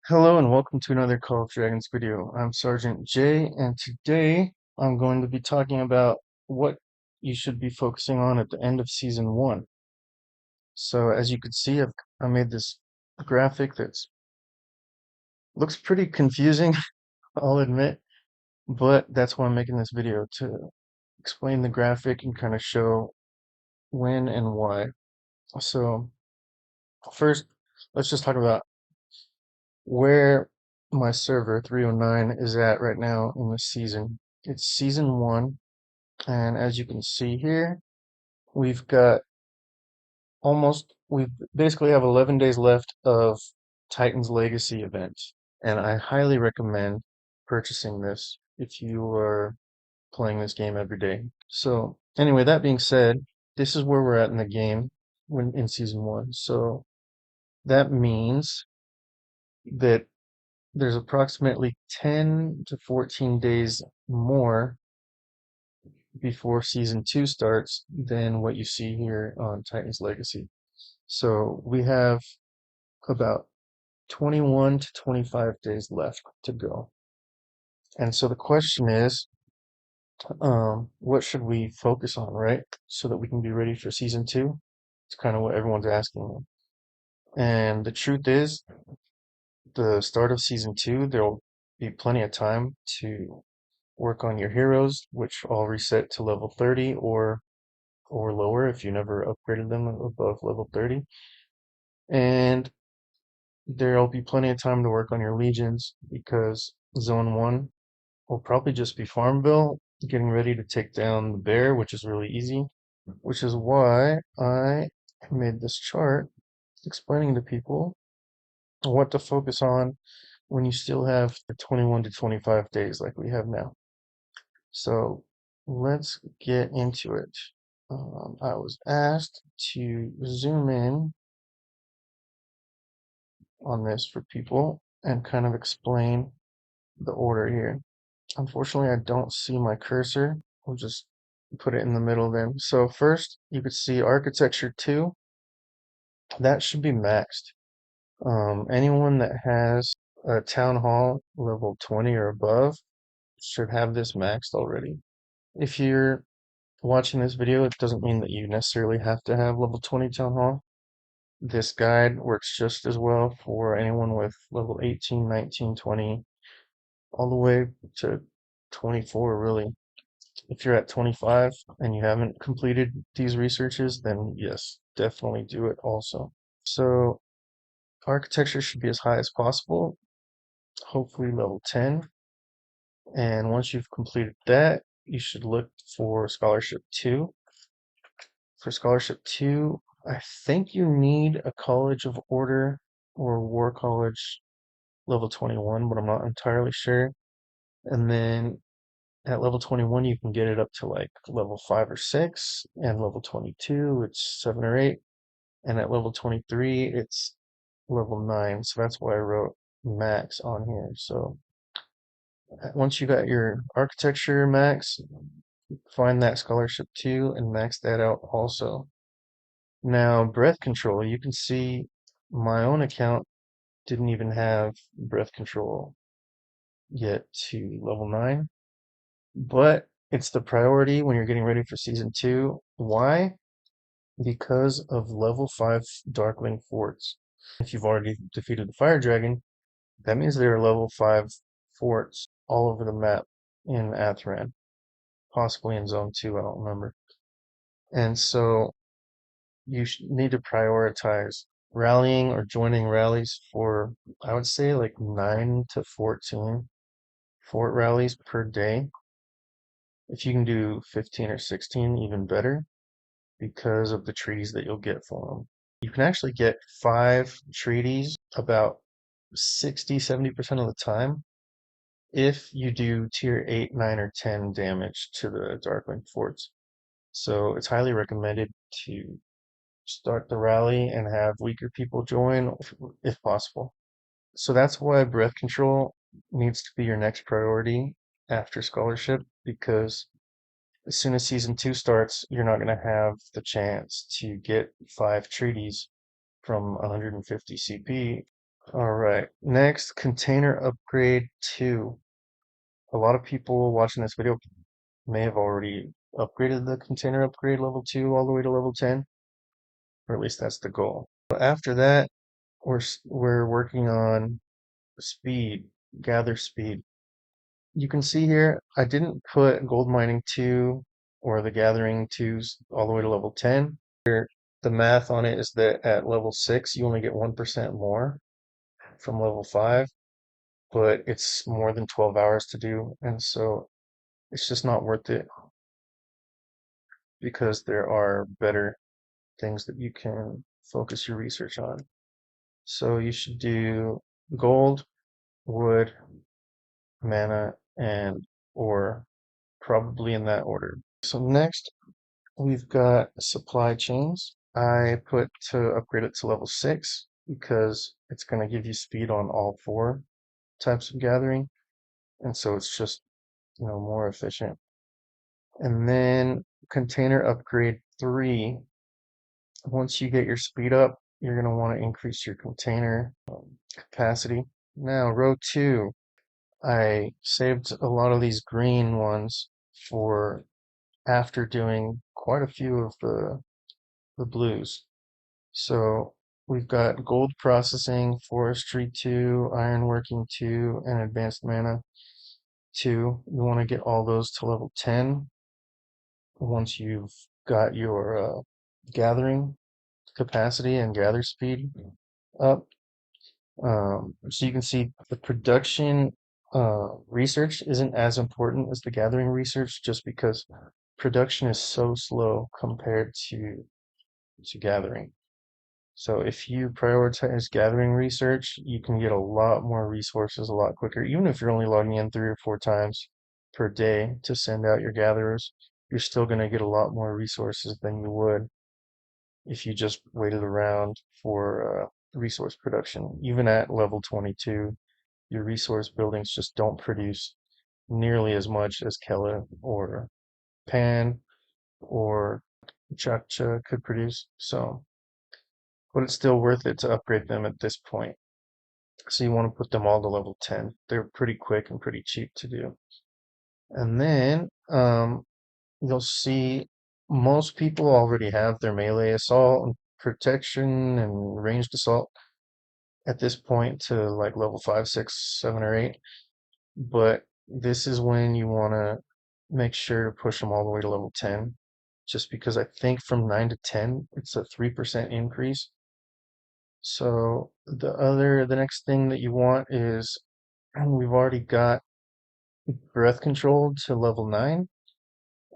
Hello and welcome to another Call of Dragons video. I'm Sergeant J, and today I'm going to be talking about what you should be focusing on at the end of Season 1. So as you can see, I made this graphic that looks pretty confusing, I'll admit, but that's why I'm making this video, to explain the graphic and kind of show when and why. So first, let's just talk about where my server 309 is at right now in the season. It's Season 1, and as you can see here, we've got we basically have 11 days left of Titan's Legacy event, and I highly recommend purchasing this if you are playing this game every day. So anyway, that being said, this is where we're at in the game when in Season 1. So that means that there's approximately 10 to 14 days more before Season 2 starts than what you see here on Titan's Legacy. So we have about 21 to 25 days left to go. And so the question is, what should we focus on, right? So that we can be ready for Season 2? It's kind of what everyone's asking me. And the truth is, the start of Season 2, there'll be plenty of time to work on your heroes, which all reset to level 30 or lower if you never upgraded them above level 30. And there'll be plenty of time to work on your legions because Zone 1 will probably just be Farmville, getting ready to take down the bear, which is really easy, which is why I made this chart explaining to people what to focus on when you still have 21 to 25 days like we have now. So let's get into it. I was asked to zoom in on this for people and kind of explain the order here. Unfortunately, I don't see my cursor. I'll just put it in the middle then. So first, you could see Architecture 2. That should be maxed. Anyone that has a Town Hall level 20 or above should have this maxed already. If you're watching this video, it doesn't mean that you necessarily have to have level 20 Town Hall. This guide works just as well for anyone with level 18, 19, 20, all the way to 24, really. If you're at 25 and you haven't completed these researches, then yes, definitely do it also. So architecture should be as high as possible, hopefully level 10. And once you've completed that, you should look for Scholarship 2. For Scholarship 2, I think you need a College of Order or War College level 21, but I'm not entirely sure. And then at level 21, you can get it up to like level 5 or 6, and level 22, it's 7 or 8, and at level 23, it's level 9. So that's why I wrote max on here. So once you got your architecture max, find that scholarship 2 and max that out also. Now, breath control, you can see my own account didn't even have breath control yet to level 9, but it's the priority when you're getting ready for Season 2. Why? Because of level 5 Darkling forts. If you've already defeated the Fire Dragon, that means there are level 5 forts all over the map in Athran, possibly in Zone 2, I don't remember. And so you need to prioritize rallying or joining rallies for, I would say, like 9 to 14 fort rallies per day. If you can do 15 or 16, even better, because of the treaties that you'll get for them. You can actually get 5 treaties about 60-70% of the time if you do tier 8, 9, or 10 damage to the Darkling forts. So it's highly recommended to start the rally and have weaker people join if possible. So that's why breath control needs to be your next priority after scholarship, because as soon as Season 2 starts, you're not going to have the chance to get 5 treaties from 150 CP All right, next, container upgrade 2. A lot of people watching this video may have already upgraded the container upgrade level 2 all the way to level 10, or at least that's the goal. But after that, we're working on speed, gather speed. You can see here, I didn't put gold mining 2 or the gathering 2s all the way to level 10. The math on it is that at level 6, you only get 1% more from level 5, but it's more than 12 hours to do, and so it's just not worth it because there are better things that you can focus your research on. So you should do gold, wood, mana, and ore, probably in that order. So next, we've got supply chains. I put to upgrade it to level 6 because it's going to give you speed on all 4 types of gathering, and so it's just, more efficient. And then container upgrade 3, once you get your speed up, you're going to want to increase your container capacity. Now, row 2, I saved a lot of these green ones for after doing quite a few of the blues. So we've got gold processing, forestry 2, ironworking 2, and advanced mana 2. You want to get all those to level 10 once you've got your gathering capacity and gather speed up. So you can see the production research isn't as important as the gathering research just because production is so slow compared to gathering. So if you prioritize gathering research, you can get a lot more resources a lot quicker. Even if you're only logging in 3 or 4 times per day to send out your gatherers, you're still going to get a lot more resources than you would if you just waited around for resource production. Even at level 22, your resource buildings just don't produce nearly as much as Kella or Pan or Chacha could produce. So, but it's still worth it to upgrade them at this point. So you want to put them all to level 10. They're pretty quick and pretty cheap to do. And then you'll see most people already have their melee assault and protection and ranged assault at this point to like level 5, 6, 7, or 8. But this is when you want to make sure to push them all the way to level 10. Just because I think from 9 to 10, it's a 3% increase. So the next thing that you want is we've already got breath control to level 9,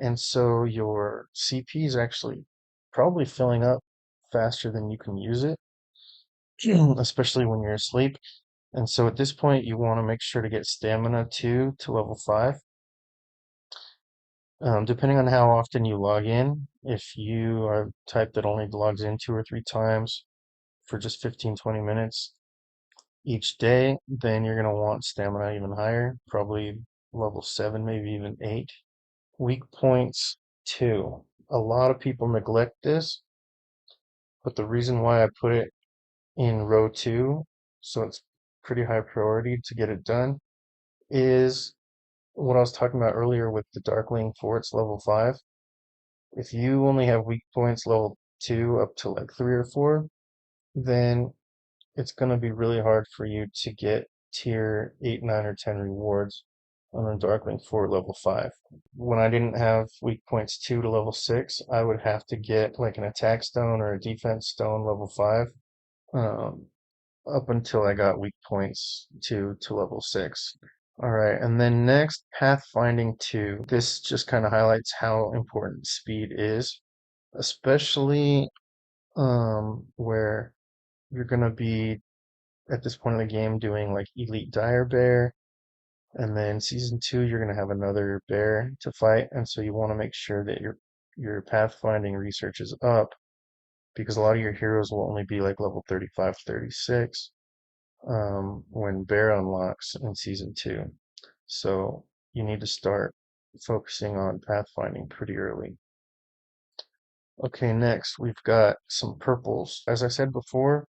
and so your CP is actually probably filling up faster than you can use it, especially when you're asleep. And so at this point, you want to make sure to get stamina 2 to level 5. Depending on how often you log in, if you are the type that only logs in 2 or 3 times for just 15-20 minutes each day, then you're going to want stamina even higher, probably level 7, maybe even 8. Weak points 2. A lot of people neglect this, but the reason why I put it in row 2, so it's pretty high priority to get it done, is what I was talking about earlier with the Darkling Forts level 5. If you only have weak points level 2 up to like 3 or 4, then it's going to be really hard for you to get tier 8, 9, or 10 rewards on a Darkling Fort level 5. When I didn't have weak points 2 to level 6, I would have to get like an attack stone or a defense stone level 5 um, up until I got weak points 2 to level 6. All right, and then next, Pathfinding 2. This just kind of highlights how important speed is, especially where you're going to be at this point in the game doing like Elite Dire Bear, and then season 2 you're going to have another bear to fight, and so you want to make sure that your pathfinding research is up because a lot of your heroes will only be like level 35, 36 when bear unlocks in season 2. So you need to start focusing on pathfinding pretty early. Okay, next we've got some purples. As I said before,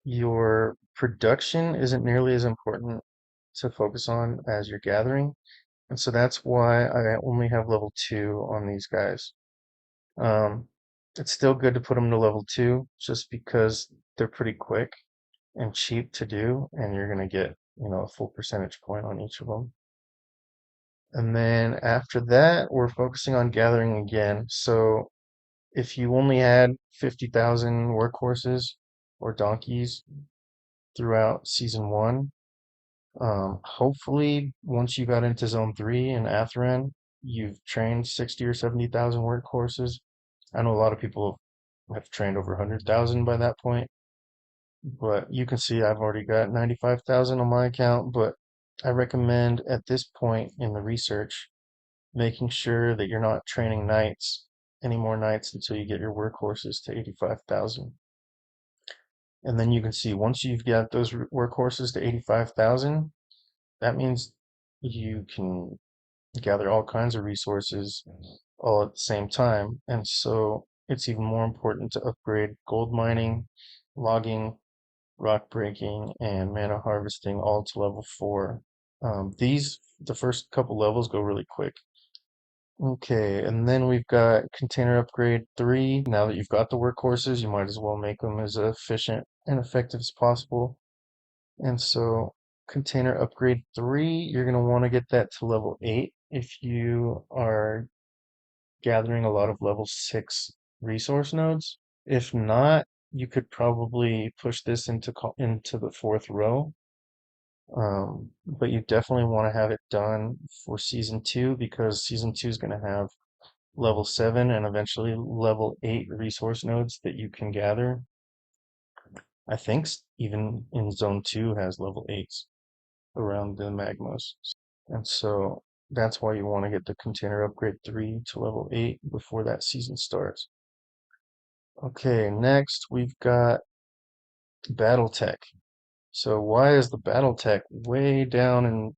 your production isn't nearly as important to focus on as your gathering. And so that's why I only have level 2 on these guys. Um, it's still good to put them to level 2 just because they're pretty quick and cheap to do, and you're going to get, a full percentage point on each of them. And then after that, we're focusing on gathering again. So if you only had 50,000 workhorses or donkeys throughout season 1, hopefully once you got into zone 3 in Atherin, you've trained 60 or 70,000 workhorses. I know a lot of people have trained over 100,000 by that point, but you can see I've already got 95,000 on my account. But I recommend at this point in the research making sure that you're not training knights, any more knights, until you get your workhorses to 85,000. And then you can see once you've got those workhorses to 85,000, that means you can gather all kinds of resources all at the same time. And so it's even more important to upgrade gold mining, logging, rock breaking, and mana harvesting all to level 4. The first couple levels go really quick. Okay, and then we've got container upgrade 3. Now that you've got the workhorses, you might as well make them as efficient and effective as possible. And so container upgrade 3, you're going to want to get that to level 8 if you are gathering a lot of level 6 resource nodes. If not, you could probably push this into the 4th row. But you definitely want to have it done for season 2 because season 2 is going to have level 7 and eventually level 8 resource nodes that you can gather. I think even in zone 2 has level 8s around the magmas. And so that's why you want to get the container upgrade 3 to level 8 before that season starts. Okay, next we've got BattleTech. So why is the BattleTech way down in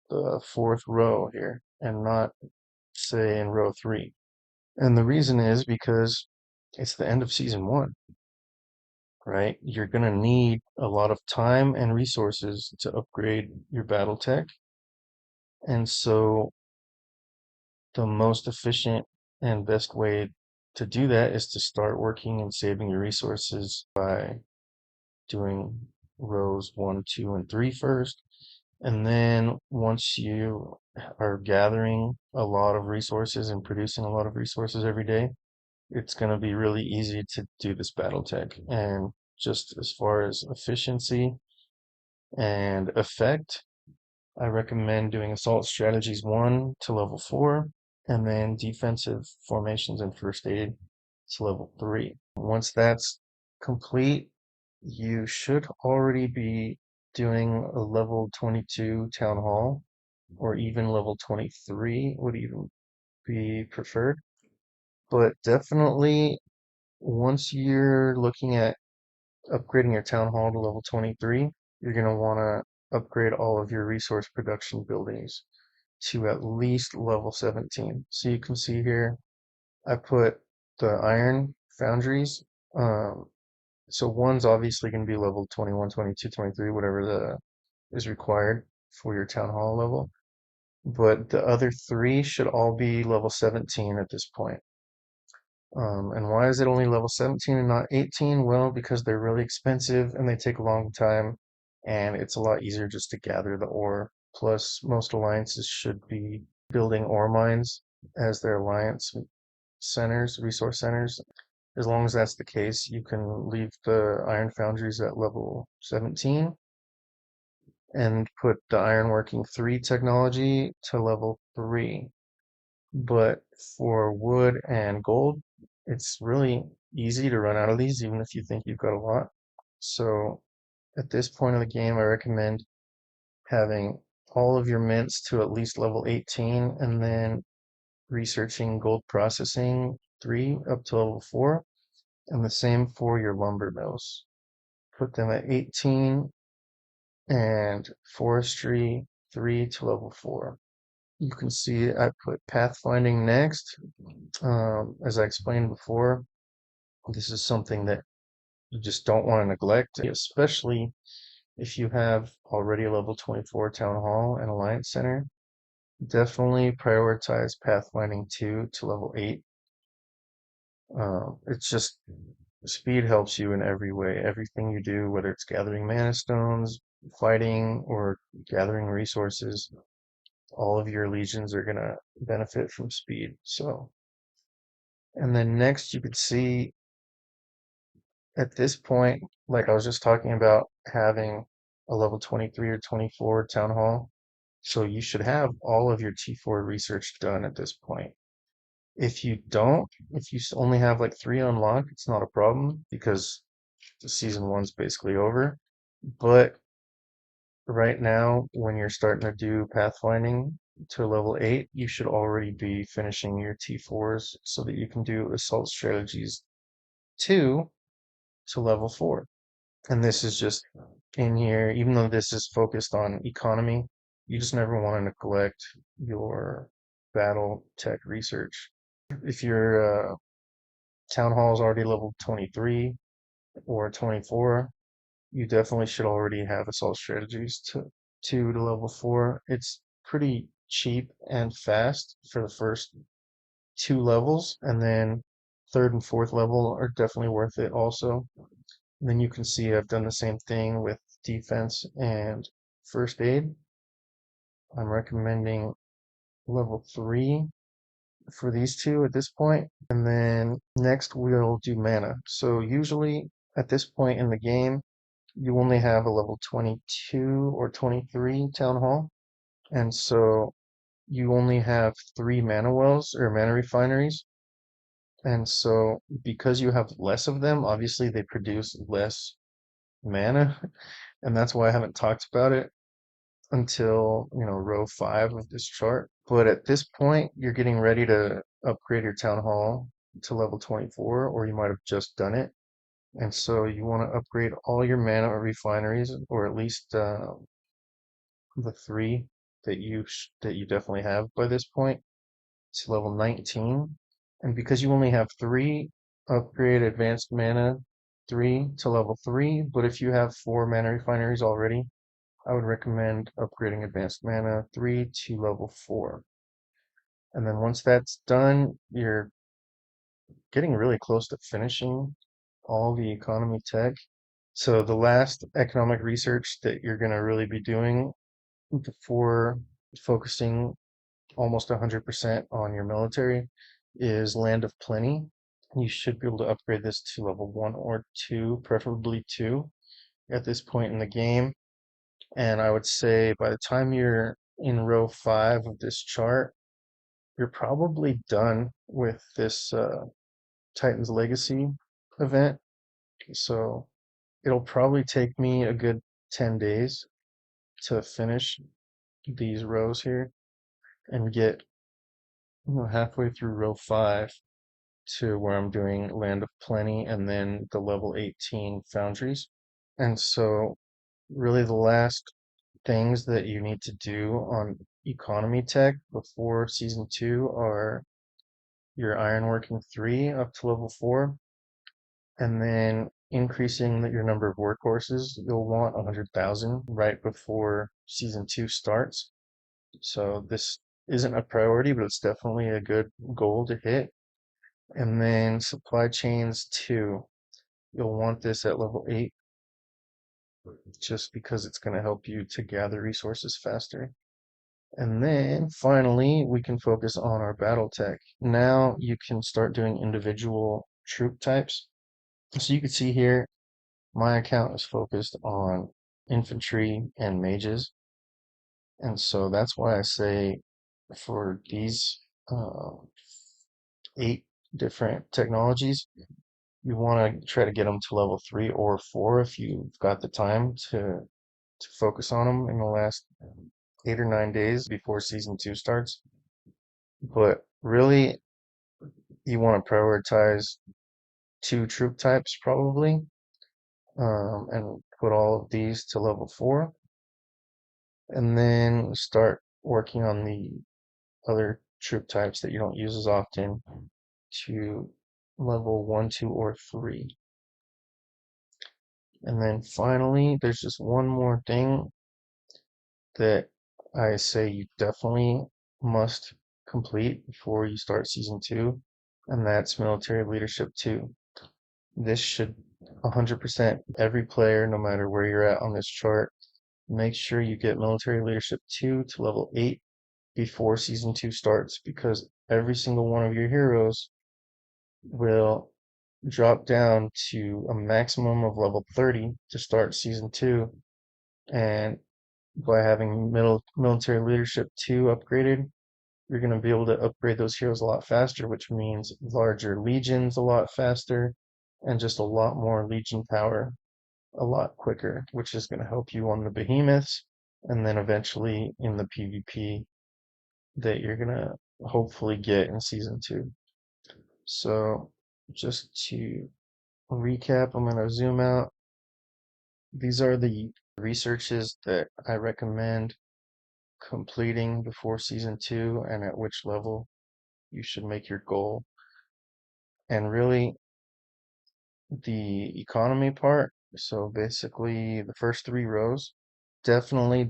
the 4th row here and not, say, in row 3? And the reason is because it's the end of season 1, right? You're going to need a lot of time and resources to upgrade your BattleTech. And so the most efficient and best way to do that is to start working and saving your resources by doing rows 1, 2, and 3 first. And then once you are gathering a lot of resources and producing a lot of resources every day, it's going to be really easy to do this BattleTech. And just as far as efficiency and effect, I recommend doing Assault Strategies 1 to level 4, and then Defensive Formations and First Aid to level 3. Once that's complete, you should already be doing a level 22 Town Hall, or even level 23 would even be preferred. But definitely, once you're looking at upgrading your Town Hall to level 23, you're going to want to upgrade all of your resource production buildings to at least level 17. So you can see here, I put the iron foundries. Um, so one's obviously going to be level 21, 22, 23, whatever is required for your Town Hall level. But the other 3 should all be level 17 at this point. And why is it only level 17 and not 18? Well, because they're really expensive and they take a long time, and it's a lot easier just to gather the ore. Plus, most alliances should be building ore mines as their alliance centers, resource centers. As long as that's the case, you can leave the iron foundries at level 17 and put the ironworking 3 technology to level 3. But for wood and gold, it's really easy to run out of these, even if you think you've got a lot. So at this point of the game, I recommend having all of your mints to at least level 18 and then researching gold processing 3 up to level 4, and the same for your lumber mills. Put them at 18 and forestry 3 to level 4. You can see I put pathfinding next. As I explained before, this is something that you just don't want to neglect, especially if you have already a level 24 Town Hall and Alliance Center. Definitely prioritize Pathfinding 2 to level 8. It's just speed helps you in every way. Everything you do, whether it's gathering mana stones, fighting, or gathering resources, all of your legions are gonna benefit from speed. So, and then next you could see at this point, like I was just talking about having a level 23 or 24 town hall. So you should have all of your T4 research done at this point. If you don't, if you only have like 3 unlocked, it's not a problem because the season 1's basically over. But right now, when you're starting to do pathfinding to level 8, you should already be finishing your T4s so that you can do assault strategies 2 to level 4. And this is just in here, even though this is focused on economy, you just never want to neglect your battle tech research. If your town hall is already level 23 or 24, you definitely should already have assault strategies to 2 to level 4. It's pretty cheap and fast for the first 2 levels, and then third and fourth level are definitely worth it also. And then you can see I've done the same thing with defense and first aid. I'm recommending level 3 for these two at this point. And then next we'll do mana. So usually at this point in the game, you only have a level 22 or 23 town hall. And so you only have 3 mana wells or mana refineries. And so because you have less of them, obviously they produce less mana. And that's why I haven't talked about it until, row 5 of this chart. But at this point, you're getting ready to upgrade your town hall to level 24, or you might have just done it. And so you want to upgrade all your mana refineries, or at least the 3 that you definitely have by this point, to level 19. And because you only have 3, upgrade advanced mana 3 to level 3. But if you have 4 mana refineries already, I would recommend upgrading advanced mana 3 to level 4. And then once that's done, you're getting really close to finishing all the economy tech. So the last economic research that you're going to really be doing before focusing almost 100% on your military is Land of Plenty. You should be able to upgrade this to level 1 or 2, preferably 2 at this point in the game. And I would say by the time you're in row 5 of this chart, you're probably done with this Titan's Legacy event. So it'll probably take me a good 10 days to finish these rows here and get halfway through row 5 to where I'm doing Land of Plenty and then the level 18 Foundries. And so really the last things that you need to do on economy tech before season 2 are your ironworking 3 up to level 4, and then increasing your number of workhorses. You'll want 100,000 right before season 2 starts. So this isn't a priority, but it's definitely a good goal to hit. And then supply chains 2. You'll want this at level 8 just because it's going to help you to gather resources faster. And then finally, we can focus on our battle tech. Now you can start doing individual troop types. So you can see here, my account is focused on infantry and mages. And so that's why I say for these 8 different technologies, you want to try to get them to level 3 or 4 if you've got the time to focus on them in the last 8 or 9 days before season 2 starts. But really, you want to prioritize 2 troop types probably, and put all of these to level 4, and then start working on the other troop types that you don't use as often to level 1, 2, or 3. And then finally, there's just one more thing that I say you definitely must complete before you start season two, and that's military leadership two. This should 100% every player, no matter where you're at on this chart, make sure you get military leadership 2 to level 8 before season 2 starts, because every single one of your heroes will drop down to a maximum of level 30 to start season 2. And by having military leadership 2 upgraded, you're going to be able to upgrade those heroes a lot faster, which means larger legions a lot faster and just a lot more legion power a lot quicker, which is going to help you on the behemoths and then eventually in the PvP that you're going to hopefully get in season 2. So just to recap, I'm going to zoom out. These are the researches that I recommend completing before season 2 and at which level you should make your goal. And really, the economy part, so basically the first 3 rows, definitely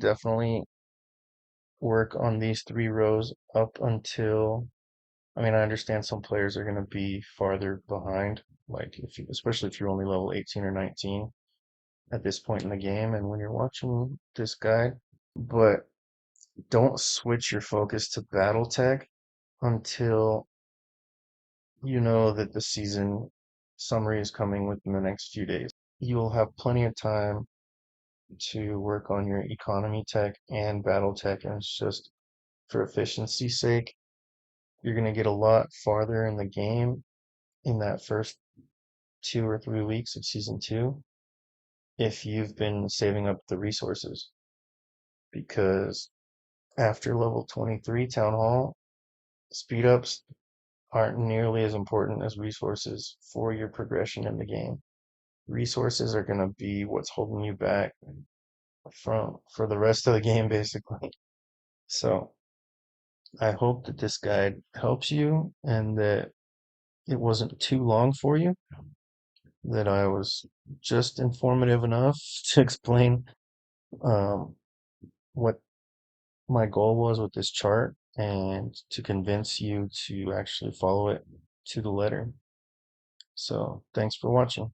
work on these 3 rows up until, I mean, I understand some players are going to be farther behind, like if you, especially if you're only level 18 or 19 at this point in the game and when you're watching this guide, but don't switch your focus to BattleTech until you know that the season summary is coming within the next few days. You'll have plenty of time to work on your economy tech and BattleTech, and it's just for efficiency's sake, you're going to get a lot farther in the game in that first 2 or 3 weeks of season 2 if you've been saving up the resources, because after level 23 town hall, speed ups aren't nearly as important as resources for your progression in the game. Resources are going to be what's holding you back from for the rest of the game basically. So I hope that this guide helps you and that it wasn't too long for you, that I was just informative enough to explain um, what my goal was with this chart and to convince you to actually follow it to the letter. So thanks for watching.